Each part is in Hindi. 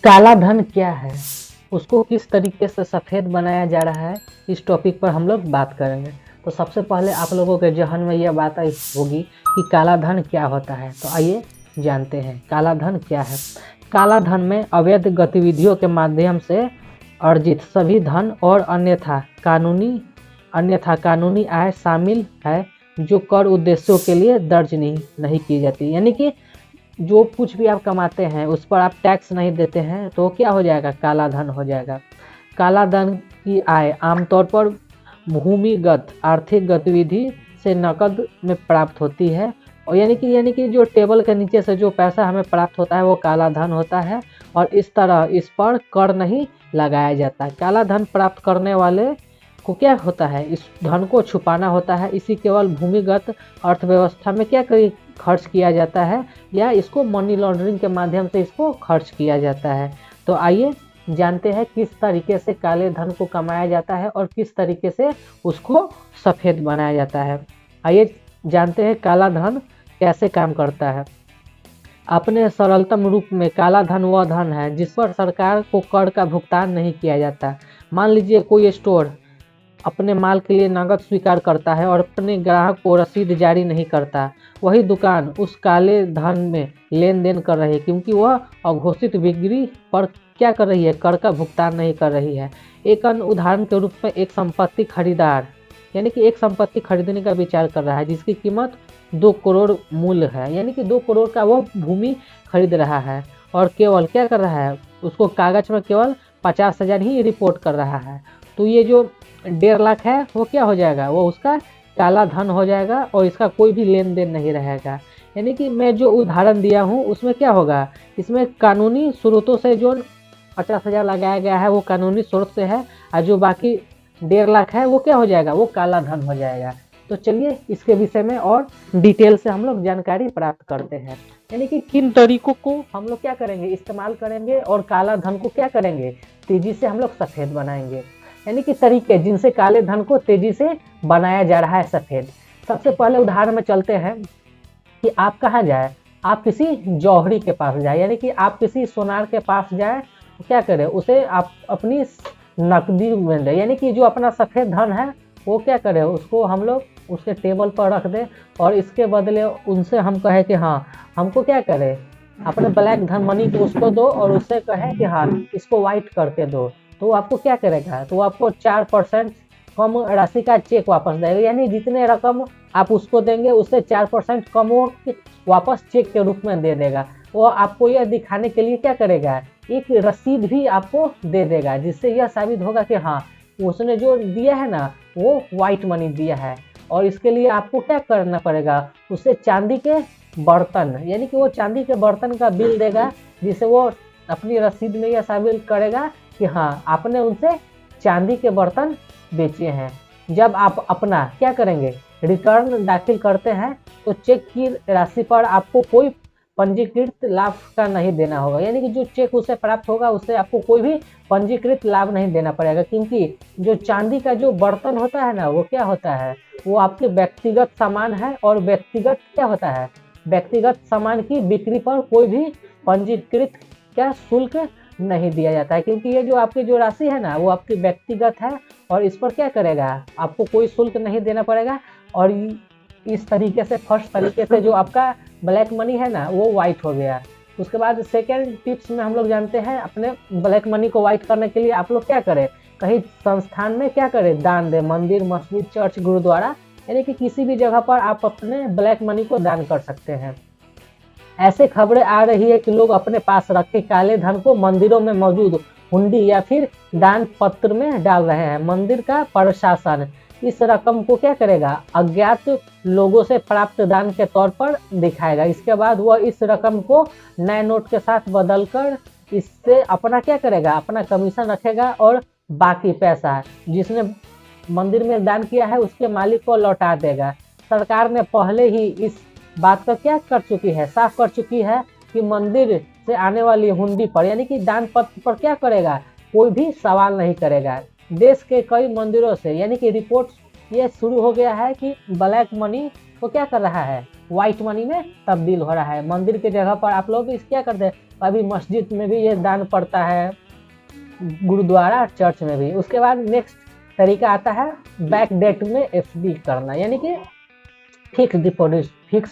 काला धन क्या है, उसको किस तरीके से सफ़ेद बनाया जा रहा है, इस टॉपिक पर हम लोग बात करेंगे। तो सबसे पहले आप लोगों के जहन में यह बात आई होगी कि काला धन क्या होता है। तो आइए जानते हैं काला धन क्या है। काला धन में अवैध गतिविधियों के माध्यम से अर्जित सभी धन और अन्यथा कानूनी आय शामिल है जो कर उद्देश्यों के लिए दर्ज नहीं की जाती। यानी कि जो कुछ भी आप कमाते हैं उस पर आप टैक्स नहीं देते हैं तो क्या हो जाएगा, काला धन हो जाएगा। काला धन की आय आमतौर पर भूमिगत आर्थिक गतिविधि से नकद में प्राप्त होती है। और यानी कि जो टेबल के नीचे से जो पैसा हमें प्राप्त होता है वो काला धन होता है और इस तरह इस पर कर नहीं लगाया जाता। काला धन प्राप्त करने वाले को क्या होता है, इस धन को छुपाना होता है। इसी केवल भूमिगत अर्थव्यवस्था में क्या खर्च किया जाता है या इसको मनी लॉन्ड्रिंग के माध्यम से इसको खर्च किया जाता है। तो आइए जानते हैं किस तरीके से काले धन को कमाया जाता है और किस तरीके से उसको सफ़ेद बनाया जाता है। आइए जानते हैं काला धन कैसे काम करता है। अपने सरलतम रूप में काला धन वह धन है जिस पर सरकार को कर का भुगतान नहीं किया जाता। मान लीजिए कोई स्टोर अपने माल के लिए नकद स्वीकार करता है और अपने ग्राहक को रसीद जारी नहीं करता। वही दुकान उस काले धन में लेन देन कर रही है क्योंकि वह अघोषित बिक्री पर क्या कर रही है, कर का भुगतान नहीं कर रही है। एक अन्य उदाहरण के रूप में एक संपत्ति खरीदार यानी कि एक संपत्ति खरीदने का विचार कर रहा है जिसकी कीमत 2 करोड़ मूल्य है। यानी कि 2 करोड़ का वो भूमि खरीद रहा है और केवल क्या कर रहा है, उसको कागज में केवल 50,000 ही रिपोर्ट कर रहा है। तो ये जो 1.5 लाख है वो क्या हो जाएगा, वो उसका काला धन हो जाएगा और इसका कोई भी लेन देन नहीं रहेगा। यानी कि मैं जो उदाहरण दिया हूँ उसमें क्या होगा, इसमें कानूनी स्रोतों से जो 50,000 लगाया गया है वो कानूनी स्रोत से है और जो बाकी 1.5 लाख है वो क्या हो जाएगा, वो काला धन हो जाएगा। तो चलिए इसके विषय में और डिटेल से हम लोग जानकारी प्राप्त करते हैं। यानी कि किन तरीकों को हम लोग क्या करेंगे, इस्तेमाल करेंगे और काला धन को क्या करेंगे, तेजी से हम लोग सफ़ेद बनाएंगे। यानी कि तरीके जिनसे काले धन को तेजी से बनाया जा रहा है सफ़ेद। सबसे पहले उदाहरण में चलते हैं कि आप कहाँ जाए, आप किसी जौहरी के पास जाए, यानी कि आप किसी सोनार के पास जाए, तो क्या करें, उसे आप अपनी नकदी में दें। यानी कि जो अपना सफ़ेद धन है वो क्या करें, उसको हम लोग उसके टेबल पर रख दें और इसके बदले उनसे हम कहें कि हाँ हमको क्या करें, अपने ब्लैक धन मनी को उसको दो और उससे कहें कि हाँ इसको वाइट करके दो। तो आपको क्या करेगा, तो आपको 4% कम राशि का चेक वापस देगा। यानी जितने रकम आप उसको देंगे उससे 4% कम वो वापस चेक के रूप में दे देगा। वो आपको यह दिखाने के लिए क्या करेगा, एक रसीद भी आपको दे देगा जिससे यह साबित होगा कि हाँ उसने जो दिया है ना वो वाइट मनी दिया है। और इसके लिए आपको क्या करना पड़ेगा, उससे चांदी के बर्तन, यानी कि वो चांदी के बर्तन का बिल देगा जिससे वो अपनी रसीद में यह साबित करेगा कि हाँ आपने उनसे चांदी के बर्तन बेचे हैं। जब आप अपना क्या करेंगे, रिटर्न दाखिल करते हैं तो चेक की राशि पर आपको कोई पंजीकृत लाभ का नहीं देना होगा। यानी कि जो चेक उसे प्राप्त होगा उससे आपको कोई भी पंजीकृत लाभ नहीं देना पड़ेगा क्योंकि जो चांदी का जो बर्तन होता है ना वो क्या होता है, वो आपके व्यक्तिगत सामान है और व्यक्तिगत क्या होता है, व्यक्तिगत सामान की बिक्री पर कोई भी पंजीकृत क्या शुल्क नहीं दिया जाता है क्योंकि ये जो आपकी जो राशि है ना वो आपकी व्यक्तिगत है और इस पर क्या करेगा, आपको कोई शुल्क नहीं देना पड़ेगा। और इस तरीके से फर्स्ट तरीके से जो आपका ब्लैक मनी है ना वो वाइट हो गया। उसके बाद सेकेंड टिप्स में हम लोग जानते हैं अपने ब्लैक मनी को वाइट करने के लिए आप लोग क्या करें, कहीं संस्थान में क्या करें, दान दें, मंदिर मस्जिद चर्च गुरुद्वारा, यानी कि किसी भी जगह पर आप अपने ब्लैक मनी को दान कर सकते हैं। ऐसे खबरें आ रही है कि लोग अपने पास रखे काले धन को मंदिरों में मौजूद हुंडी या फिर दान पत्र में डाल रहे हैं। मंदिर का प्रशासन इस रकम को क्या करेगा, अज्ञात लोगों से प्राप्त दान के तौर पर दिखाएगा। इसके बाद वह इस रकम को नए नोट के साथ बदलकर इससे अपना क्या करेगा, अपना कमीशन रखेगा और बाकी पैसा जिसने मंदिर में दान किया है उसके मालिक को लौटा देगा। सरकार ने पहले ही इस बात का क्या कर चुकी है, साफ कर चुकी है कि मंदिर से आने वाली हुंडी पर यानी कि दान पत्र पर क्या करेगा, कोई भी सवाल नहीं करेगा। देश के कई मंदिरों से यानी कि रिपोर्ट ये शुरू हो गया है कि ब्लैक मनी को क्या कर रहा है, व्हाइट मनी में तब्दील हो रहा है। मंदिर के जगह पर आप लोग इस क्या करते हैं, अभी मस्जिद में भी ये दान पड़ता है, गुरुद्वारा चर्च में भी। उसके बाद नेक्स्ट तरीका आता है बैक डेट में एफडी करना, यानी कि फिक्स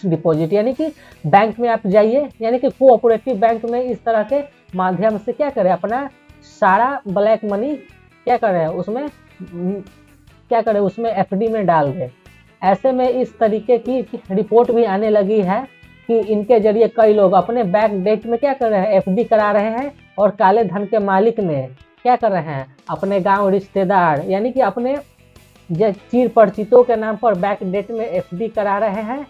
डिपॉजिट, यानी कि बैंक में आप जाइए, यानी कि कोऑपरेटिव बैंक में इस तरह के माध्यम से क्या करें, अपना सारा ब्लैक मनी क्या करें उसमें एफडी में डाल दें। ऐसे में इस तरीके की रिपोर्ट भी आने लगी है कि इनके जरिए कई लोग अपने बैक डेट में क्या कर रहे हैं, एफडी करा रहे हैं, और काले धन के मालिक ने क्या कर रहे हैं, अपने गांव रिश्तेदार यानी कि अपने चीर परिचितों के नाम पर बैक डेट में एफडी करा रहे हैं।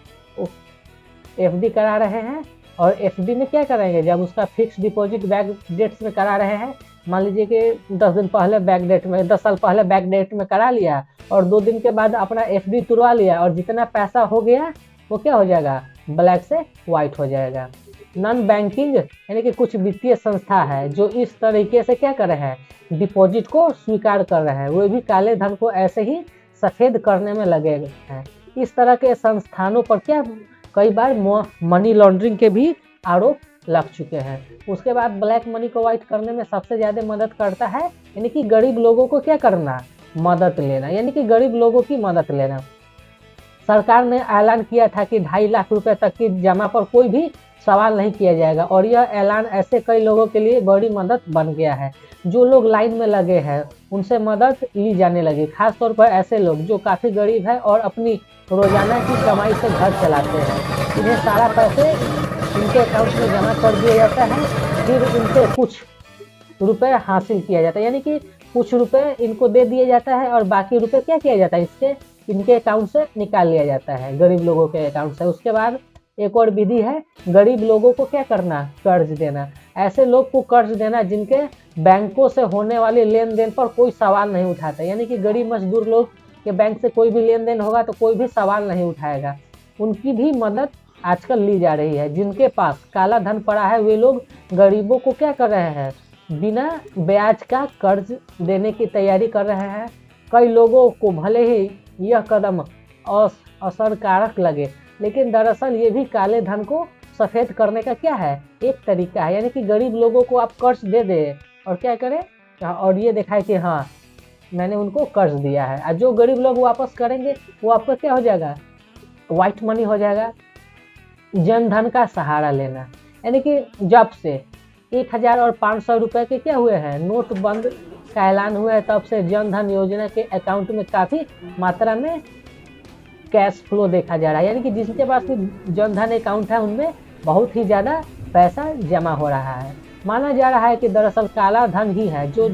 और एफडी में क्या करेंगे, जब उसका फिक्स डिपॉजिट बैक डेट्स में करा रहे हैं, मान लीजिए कि 10 दिन पहले बैक डेट में, 10 साल पहले बैक डेट में करा लिया और 2 दिन के बाद अपना एफडी तुड़वा लिया, और जितना पैसा हो गया वो क्या हो जाएगा, ब्लैक से व्हाइट हो जाएगा। नॉन बैंकिंग यानी कि कुछ वित्तीय संस्था है जो इस तरीके से क्या कर रहे हैं, डिपॉजिट को स्वीकार कर रहे हैं, वो भी काले धन को ऐसे ही सफेद करने में लगे हैं। इस तरह के संस्थानों पर क्या कई बार मनी लॉन्ड्रिंग के भी आरोप लग चुके हैं। उसके बाद ब्लैक मनी को व्हाइट करने में सबसे ज़्यादा मदद करता है यानी कि गरीब लोगों को क्या करना, मदद लेना, यानी कि गरीब लोगों की मदद लेना। सरकार ने ऐलान किया था कि 2.5 लाख रुपए तक की जमा पर कोई भी सवाल नहीं किया जाएगा, और यह ऐलान ऐसे कई लोगों के लिए बड़ी मदद बन गया है। जो लोग लाइन में लगे हैं उनसे मदद ली जाने लगी, खासतौर पर ऐसे लोग जो काफ़ी गरीब हैं और अपनी रोजाना की कमाई से घर चलाते हैं। इन्हें सारा पैसे इनके अकाउंट में जमा कर दिया जाता है, फिर इनसे कुछ रुपए हासिल किया जाता है, यानी कि कुछ रुपए इनको दे दिया जाता है और बाकी रुपए क्या किया जाता है, इनके अकाउंट से निकाल लिया जाता है, गरीब लोगों के अकाउंट से। उसके बाद एक और विधि है गरीब लोगों को क्या करना, कर्ज देना। ऐसे लोग को कर्ज देना जिनके बैंकों से होने वाले लेन देन पर कोई सवाल नहीं उठाता, यानी कि गरीब मजदूर लोग के बैंक से कोई भी लेन देन होगा तो कोई भी सवाल नहीं उठाएगा, उनकी भी मदद आजकल ली जा रही है। जिनके पास काला धन पड़ा है वे लोग गरीबों को क्या कर रहे हैं, बिना ब्याज का कर्ज देने की तैयारी कर रहे हैं। कई लोगों को भले ही यह कदम असरकारक लगे, लेकिन दरअसल ये भी काले धन को सफ़ेद करने का क्या है, एक तरीका है। यानी कि गरीब लोगों को आप कर्ज दे दे और क्या करें, और ये दिखाए कि हाँ मैंने उनको कर्ज दिया है, और जो गरीब लोग वापस करेंगे वो आपका क्या हो जाएगा, वाइट मनी हो जाएगा। जन धन का सहारा लेना, यानी कि जब से 1000 और 500 रुपये के क्या हुए हैं, नोट बंद का ऐलान हुआ है, तब से जन धन योजना के अकाउंट में काफ़ी मात्रा में कैश फ्लो देखा जा रहा है। यानी कि जिसके पास भी जन धन अकाउंट है उनमें बहुत ही ज़्यादा पैसा जमा हो रहा है। माना जा रहा है कि दरअसल काला धन ही है जो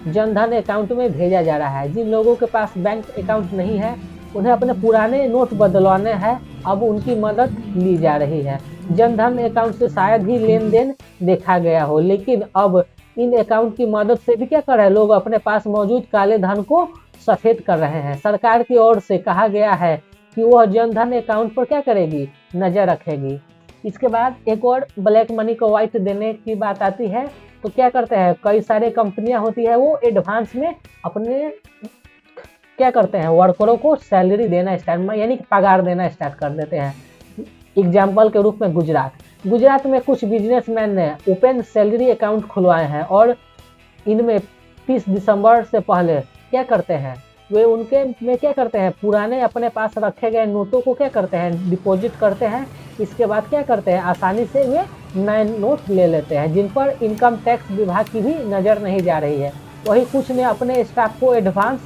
जन धन अकाउंट में भेजा जा रहा है। जिन लोगों के पास बैंक अकाउंट नहीं है उन्हें अपने पुराने नोट बदलवाने हैं, अब उनकी मदद ली जा रही है। जन धन अकाउंट से शायद ही लेन देन देखा गया हो, लेकिन अब इन अकाउंट की मदद से भी क्या कर रहे हैं, लोग अपने पास मौजूद काले धन को सफ़ेद कर रहे हैं। सरकार की ओर से कहा गया है कि वह जन धन अकाउंट पर क्या करेगी, नज़र रखेगी। इसके बाद एक और ब्लैक मनी को व्हाइट देने की बात आती है, तो क्या करते हैं, कई सारे कंपनियां होती है वो एडवांस में अपने क्या करते हैं, वर्करों को सैलरी देना स्टार्ट, यानी कि पगार देना स्टार्ट कर देते हैं। एग्जाम्पल के रूप में गुजरात में कुछ बिजनेसमैन ने ओपन सैलरी अकाउंट खुलवाए हैं, और इनमें 30 दिसंबर से पहले क्या करते हैं, वे उनके में क्या करते हैं, पुराने अपने पास रखे गए नोटों को क्या करते हैं, डिपॉजिट करते हैं। इसके बाद क्या करते हैं, आसानी से वे नए नोट ले लेते हैं, जिन पर इनकम टैक्स विभाग की भी नज़र नहीं जा रही है। वही कुछ ने अपने स्टाफ को एडवांस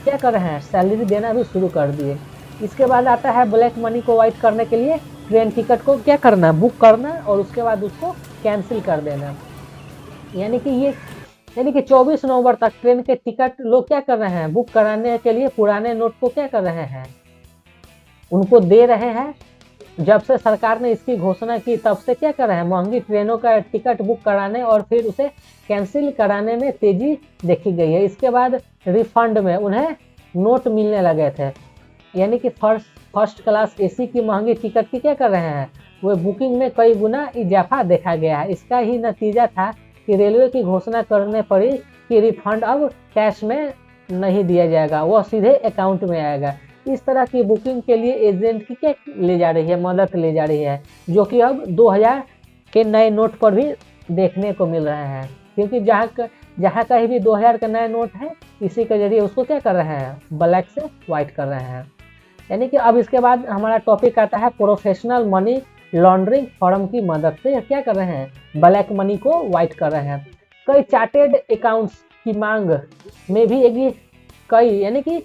क्या कर रहे हैं, सैलरी देना भी शुरू कर दिए। इसके बाद आता है ब्लैक मनी को व्हाइट करने के लिए ट्रेन टिकट को क्या करना, बुक करना, और उसके बाद उसको कैंसिल कर देना। यानी कि 24 नवंबर तक ट्रेन के टिकट लोग क्या कर रहे हैं, बुक कराने के लिए पुराने नोट को क्या कर रहे हैं, उनको दे रहे हैं। जब से सरकार ने इसकी घोषणा की तब से क्या कर रहे हैं, महंगी ट्रेनों का टिकट बुक कराने और फिर उसे कैंसिल कराने में तेजी देखी गई है। इसके बाद रिफंड में उन्हें नोट मिलने लगे थे, यानी कि फर्स्ट क्लास एसी की महंगी टिकट की क्या कर रहे हैं, वे बुकिंग में कई गुना इजाफा देखा गया है। इसका ही नतीजा था कि रेलवे की घोषणा करने पड़ी कि रिफंड अब कैश में नहीं दिया जाएगा, वह सीधे अकाउंट में आएगा। इस तरह की बुकिंग के लिए एजेंट की क्या ले जा रही है, मदद ले जा रही है, जो कि अब 2000 के नए नोट पर भी देखने को मिल रहे हैं, क्योंकि जहाँ कहीं भी 2000 का नया नोट है, इसी के जरिए उसको क्या कर रहे हैं, ब्लैक से व्हाइट कर रहे हैं। यानी कि अब इसके बाद हमारा टॉपिक आता है प्रोफेशनल मनी लॉन्ड्रिंग फर्म की मदद से क्या कर रहे हैं, ब्लैक मनी को व्हाइट कर रहे हैं। कई चार्टेड अकाउंट्स की मांग में भी एक कई यानी कि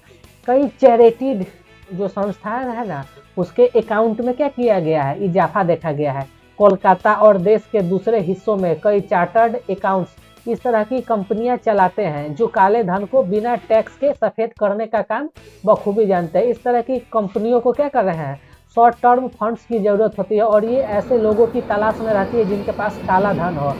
कई चैरिटीड जो संस्थान है ना, उसके अकाउंट में क्या किया गया है, इजाफा देखा गया है। कोलकाता और देश के दूसरे हिस्सों में कई चार्टर्ड अकाउंट्स इस तरह की कंपनियां चलाते हैं जो काले धन को बिना टैक्स के सफेद करने का काम बखूबी जानते हैं। इस तरह की कंपनियों को क्या कर रहे हैं, शॉर्ट टर्म फंड्स की जरूरत होती है, और ये ऐसे लोगों की तलाश में रहती है जिनके पास काला धन हो,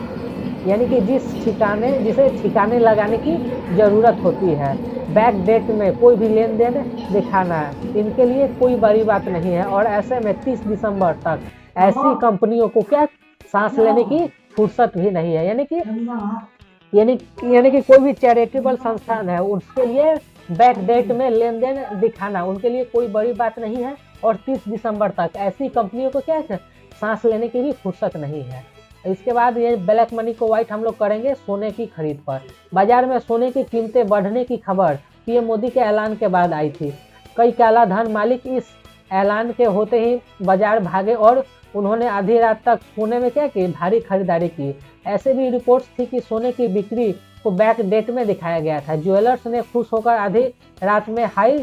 यानी कि जिसे ठिकाने लगाने की जरूरत होती है। बैक डेट में कोई भी लेन देन दिखाना इनके लिए कोई बड़ी बात नहीं है, और ऐसे में 30 दिसंबर तक ऐसी कंपनियों को क्या सांस लेने की फुर्सत भी नहीं है। यानी कि कोई भी चैरिटेबल संस्थान है, उसके लिए बैक डेट में लेन देन दिखाना उनके लिए कोई बड़ी बात नहीं है, और 30 दिसंबर तक ऐसी कंपनियों को क्या है, सांस लेने की भी फुर्सत नहीं है। इसके बाद ये ब्लैक मनी को व्हाइट हम लोग करेंगे सोने की खरीद पर। बाजार में सोने की कीमतें बढ़ने की खबर पीएम मोदी के ऐलान के बाद आई थी। कई काला धन मालिक इस ऐलान के होते ही बाजार भागे और उन्होंने आधी रात तक सोने में क्या की, भारी खरीदारी की। ऐसे भी रिपोर्ट्स थी कि सोने की बिक्री को बैक डेट में दिखाया गया था। ज्वेलर्स ने खुश होकर आधी रात में हाई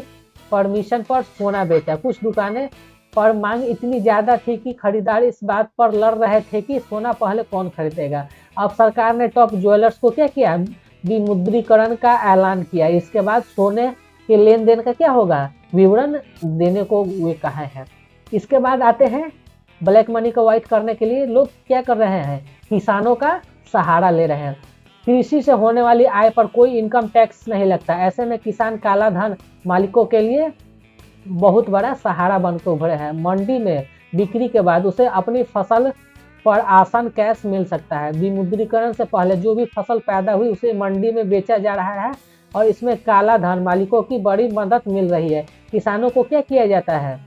परमिशन पर सोना बेचा। कुछ दुकानें पर मांग इतनी ज्यादा थी कि खरीदार इस बात पर लड़ रहे थे कि सोना पहले कौन खरीदेगा। अब सरकार ने टॉप ज्वेलर्स को क्या किया, विमुद्रीकरण का ऐलान किया। इसके बाद सोने के लेन देन का क्या होगा, विवरण देने को वे कहा है। इसके बाद आते हैं ब्लैक मनी को व्हाइट करने के लिए लोग क्या कर रहे हैं, किसानों का सहारा ले रहे हैं। कृषि से होने वाली आय पर कोई इनकम टैक्स नहीं लगता। ऐसे में किसान काला धन मालिकों के लिए बहुत बड़ा सहारा बनकर उभरे हैं। मंडी में बिक्री के बाद उसे अपनी फसल पर आसान कैश मिल सकता है। विमुद्रीकरण से पहले जो भी फसल पैदा हुई उसे मंडी में बेचा जा रहा है, और इसमें काला धन मालिकों की बड़ी मदद मिल रही है। किसानों को क्या किया जाता है,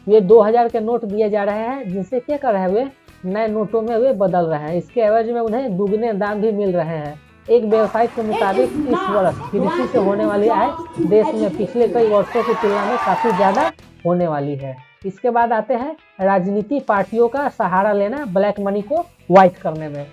वे 2000 के नोट दिए जा रहे हैं, जिनसे क्या कर रहे हैं, वे नए नोटों में वे बदल रहे हैं। इसके एवज में उन्हें दुगने दाम भी मिल रहे हैं। एक वेबसाइट के मुताबिक इस वर्ष कृषि से होने वाली आय देश में पिछले कई वर्षों की तुलना में काफी ज्यादा होने वाली है। इसके बाद आते हैं राजनीति पार्टियों का सहारा लेना ब्लैक मनी को व्हाइट करने में।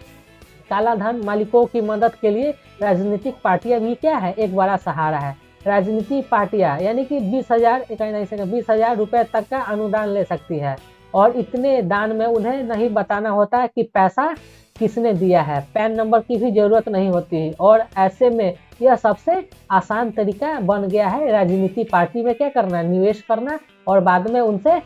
काला धन मालिकों की मदद के लिए राजनीतिक पार्टियां भी क्या है, एक बड़ा सहारा है। राजनीतिक पार्टियां यानी कि 20,000 रुपए तक का अनुदान ले सकती है, और इतने दान में उन्हें नहीं बताना होता कि पैसा किसने दिया है, पैन नंबर की भी जरूरत नहीं होती। और ऐसे में यह सबसे आसान तरीका बन गया है राजनीति पार्टी में क्या करना, निवेश करना और बाद में उनसे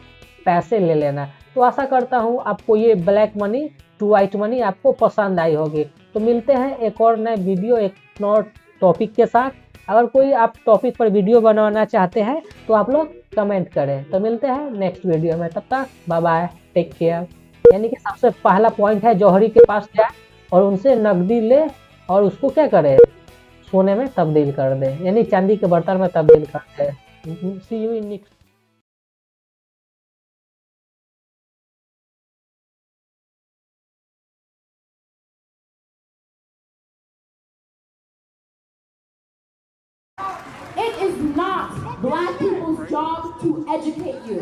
पैसे ले लेना। तो आशा करता हूँ आपको ये black money to white money आपको पसंद आई होगी। तो मिलते हैं एक और नए वीडियो, एक नए टॉपिक के साथ। अगर कोई आप टॉपिक पर वीडियो बनवाना चाहते हैं तो आप लोग कमेंट करें। तो मिलते हैं नेक्स्ट वीडियो में, तब तक बाय बाय, टेक केयर। यानी कि सबसे पहला पॉइंट है, जौहरी के पास जाए और उनसे नकदी ले और उसको क्या करे, सोने में तब्दील कर दे, यानी चांदी के बर्तन में तब्दील कर दे। See you in next. It is not black people's job to educate you.